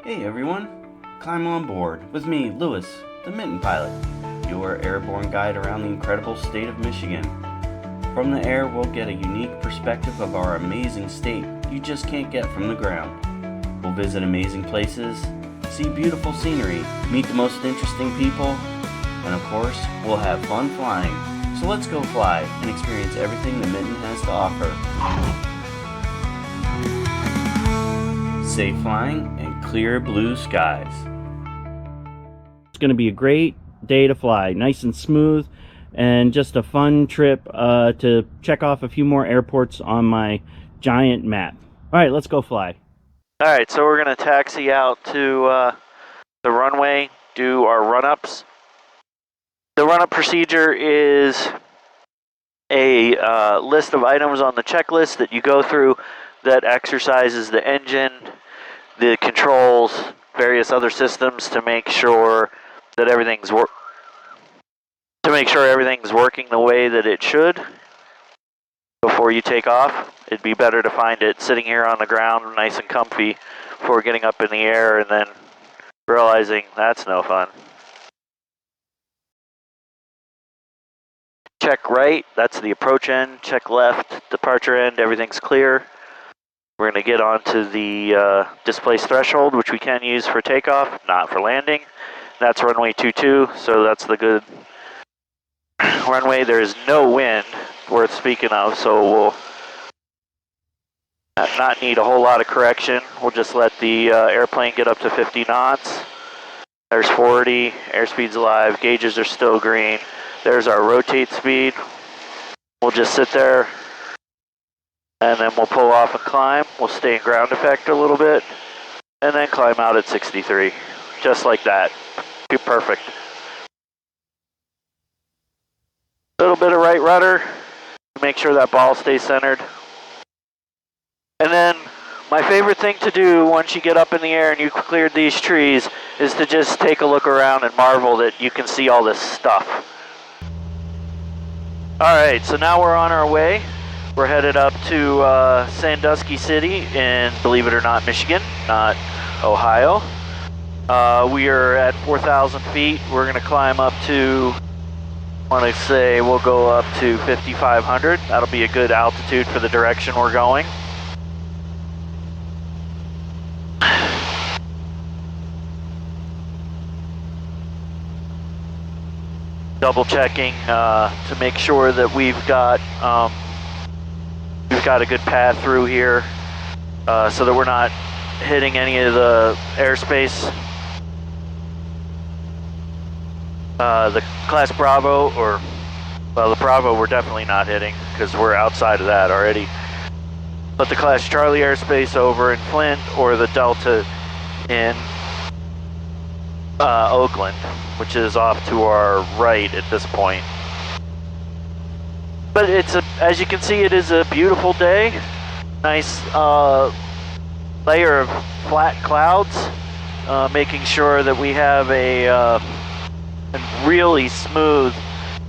Hey everyone, climb on board with me, Lewis, the Mitten Pilot, your airborne guide around the incredible state of Michigan. From the air, we'll get a unique perspective of our amazing state you just can't get from the ground. We'll visit amazing places, see beautiful scenery, meet the most interesting people, and of course, we'll have fun flying. So let's go fly and experience everything the Mitten has to offer. Safe flying and clear blue skies. It's going to be a great day to fly, nice and smooth, and just a fun trip to check off a few more airports on my giant map. All right, let's go fly. All right, so we're going to taxi out to the runway, do our run-ups. The run-up procedure is a list of items on the checklist that you go through that exercises the engine, the controls, various other systems to make sure that everything's working the way that it should before you take off. It'd be better to find it sitting here on the ground nice and comfy before getting up in the air and then realizing that's no fun. Check right, that's the approach end. Check left, departure end, everything's clear. We're going to get onto the displaced threshold, which we can use for takeoff, not for landing. That's runway 22, so that's the good runway. There is no wind worth speaking of, so we'll not need a whole lot of correction. We'll just let the airplane get up to 50 knots. There's 40, airspeed's alive, gauges are still green. There's our rotate speed. We'll just sit there and then we'll pull off and climb. We'll stay in ground effect a little bit and then climb out at 63, just like that. Be perfect. A little bit of right rudder, make sure that ball stays centered. And then my favorite thing to do once you get up in the air and you've cleared these trees is to just take a look around and marvel that you can see all this stuff. Alright, so now we're on our way. We're headed up to Sandusky City in, believe it or not, Michigan, not Ohio. We are at 4,000 feet. We're going to climb up to, I want to say we'll go up to 5,500. That'll be a good altitude for the direction we're going. Double checking to make sure that we've got a good path through here so that we're not hitting any of the airspace. The Class Bravo, well, the Bravo we're definitely not hitting because we're outside of that already. But the Class Charlie airspace over in Flint or the Delta in Oakland, which is off to our right at this point. But as you can see, it is a beautiful day. Nice layer of flat clouds, making sure that we have a really smooth,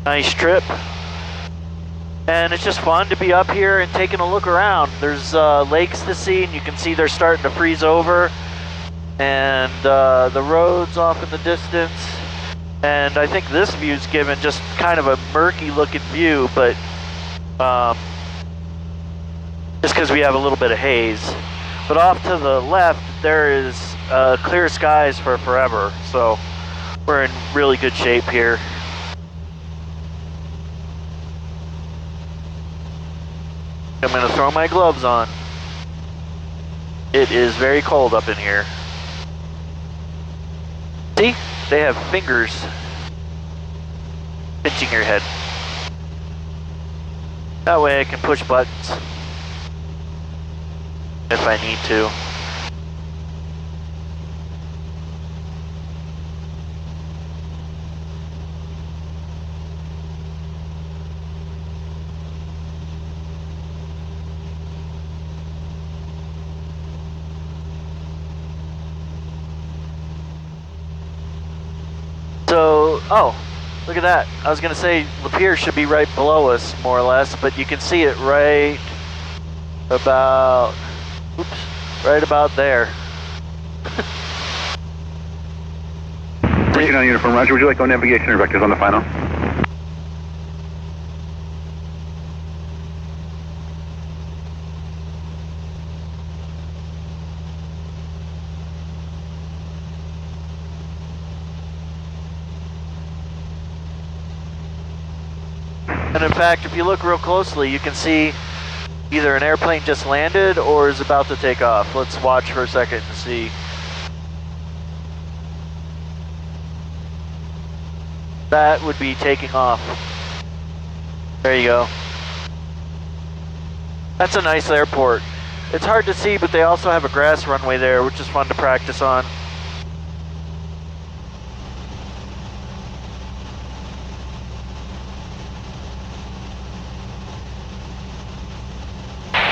nice trip. And it's just fun to be up here and taking a look around. There's lakes to see, and you can see they're starting to freeze over. And the roads off in the distance. And I think this view's given just kind of a murky looking view, but just because we have a little bit of haze. But off to the left, there is clear skies for forever. So we're in really good shape here. I'm going to throw my gloves on. It is very cold up in here. See? They have fingers pinching your head. That way I can push buttons if I need to. So, oh, look at that. I was going to say Lapeer should be right below us, more or less, but you can see it right about, right about there. KPHN uniform, Roger. Would you like no navigation or vectors on the final? And in fact, if you look real closely, you can see either an airplane just landed or is about to take off. Let's watch for a second and see. That would be taking off. There you go. That's a nice airport. It's hard to see, but they also have a grass runway there, which is fun to practice on.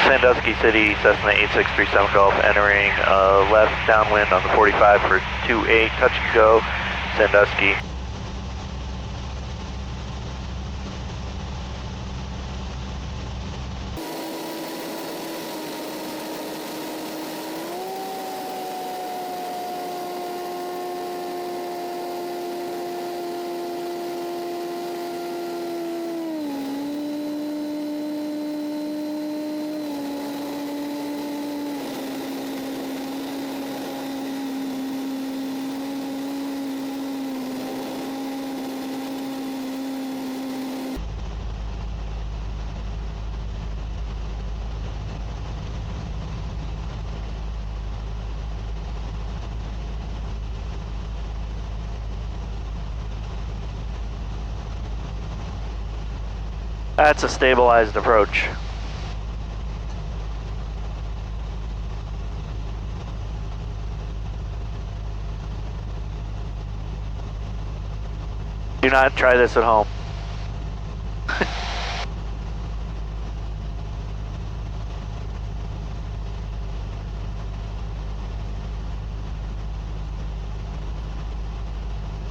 Sandusky City, Cessna 8637 Golf, entering left downwind on the 45 for 28, touch and go, Sandusky. That's a stabilized approach. Do not try this at home.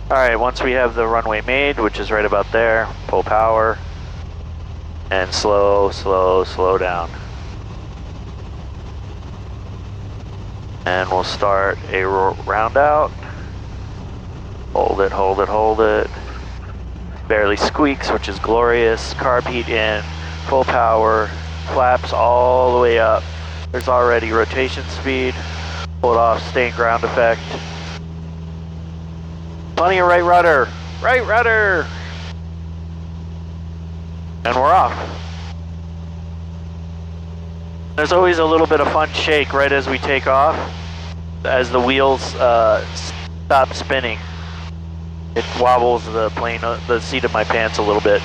Alright, once we have the runway made, which is right about there, full power, and slow, slow, slow down. And we'll start a round out. Hold it, hold it, hold it. Barely squeaks, which is glorious. Carb heat in, full power, flaps all the way up. There's already rotation speed. Pull it off, stay in ground effect. Plenty of right rudder, right rudder. And we're off. There's always a little bit of fun shake right as we take off, as the wheels stop spinning. It wobbles the plane, the seat of my pants a little bit.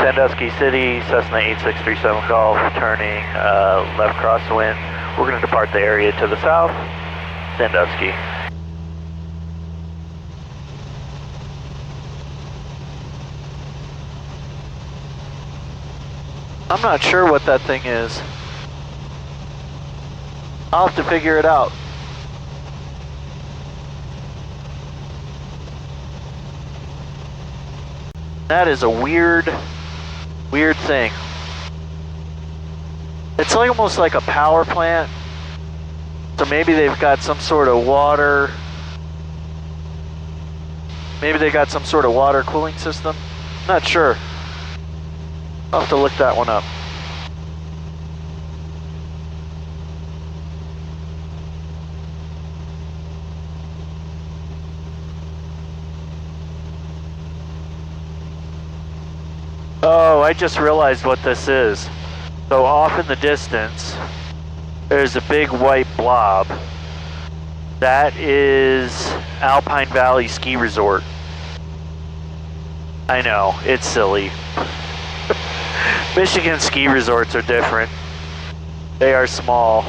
Sandusky City, Cessna 8637 Golf, turning left crosswind. We're going to depart the area to the south, Sandusky. I'm not sure what that thing is. I'll have to figure it out. That is a weird thing. It's like almost like a power plant. So maybe they've got some sort of water. Maybe they got some sort of water cooling system. Not sure. I'll have to look that one up. Oh, I just realized what this is. So off in the distance, there's a big white blob. That is Alpine Valley Ski Resort. I know, it's silly. Michigan ski resorts are different. They are small.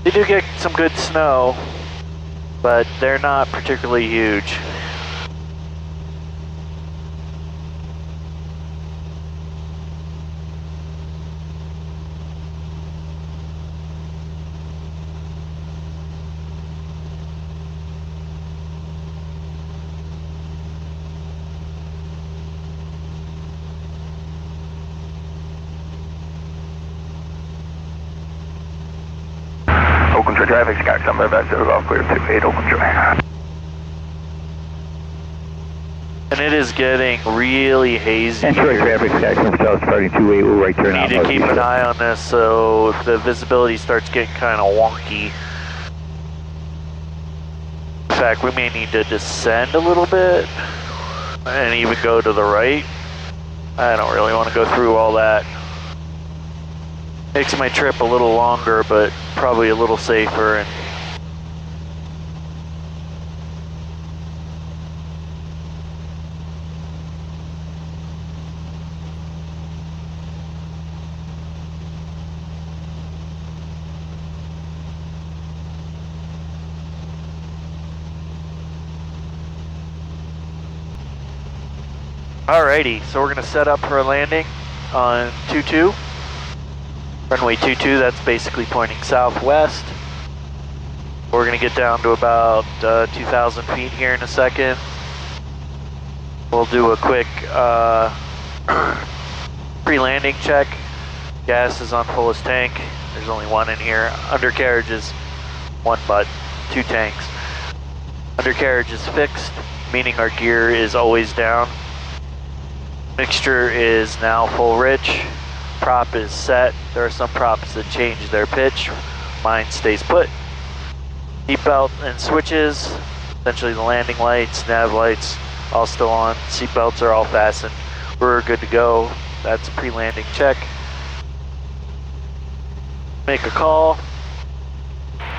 They do get some good snow, but they're not particularly huge. traffic, Scott, somewhere back there, Golf Clear 28, open joy. And it is getting really hazy. And Troy traffic, Scott, from south, starting 28, we'll right turn out. Need to keep an eye on this, so if the visibility starts getting kind of wonky. In fact, we may need to descend a little bit and even go to the right. I don't really want to go through all that. Makes my trip a little longer, but probably a little safer. And alrighty, so we're going to set up for a landing on 22. Runway 22, that's basically pointing southwest. We're going to get down to about 2,000 feet here in a second. We'll do a quick pre-landing check. Gas is on fullest tank. There's only one in here. Undercarriage is one butt, 2 tanks. Undercarriage is fixed, meaning our gear is always down. Mixture is now full rich. Prop is set. There are some props that change their pitch. Mine stays put. Seatbelt and switches, essentially the landing lights, nav lights, all still on. Seatbelts are all fastened. We're good to go. That's a pre-landing check. Make a call.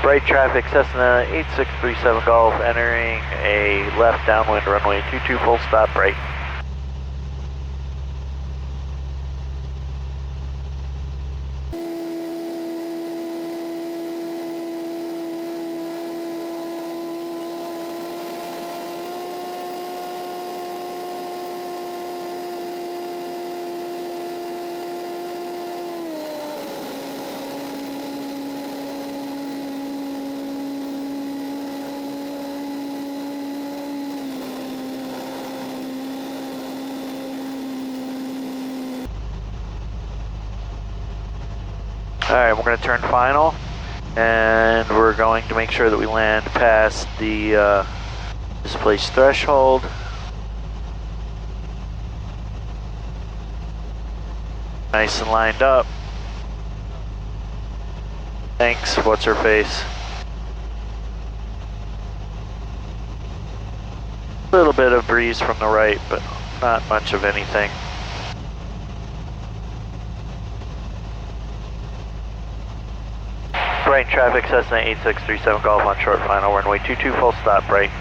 Bright traffic, Cessna 8637 Golf, entering a left downwind runway 22, full stop, Bright. Alright, we're going to turn final, and we're going to make sure that we land past the displaced threshold. Nice and lined up. Thanks, what's her face? A little bit of breeze from the right, but not much of anything. Brighton traffic, Cessna 8637 Golf on short final, runway 22, full stop, Brighton.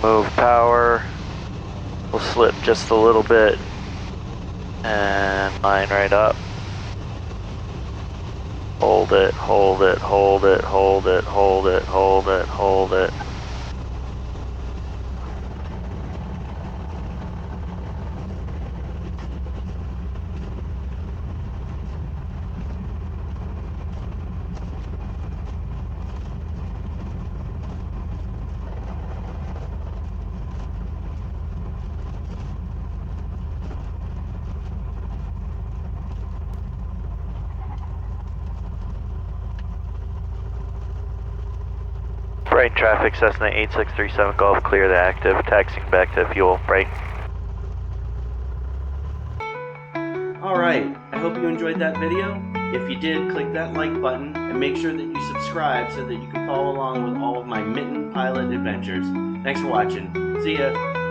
Move power, we'll slip just a little bit, and line right up. Hold it, hold it, hold it, hold it, hold it, hold it, hold it. Brighton traffic, Cessna 8637 Golf, clear the active, taxiing back to fuel, Brighton. Alright, I hope you enjoyed that video. If you did, click that like button and make sure that you subscribe so that you can follow along with all of my Mitten Pilot adventures. Thanks for watching. See ya!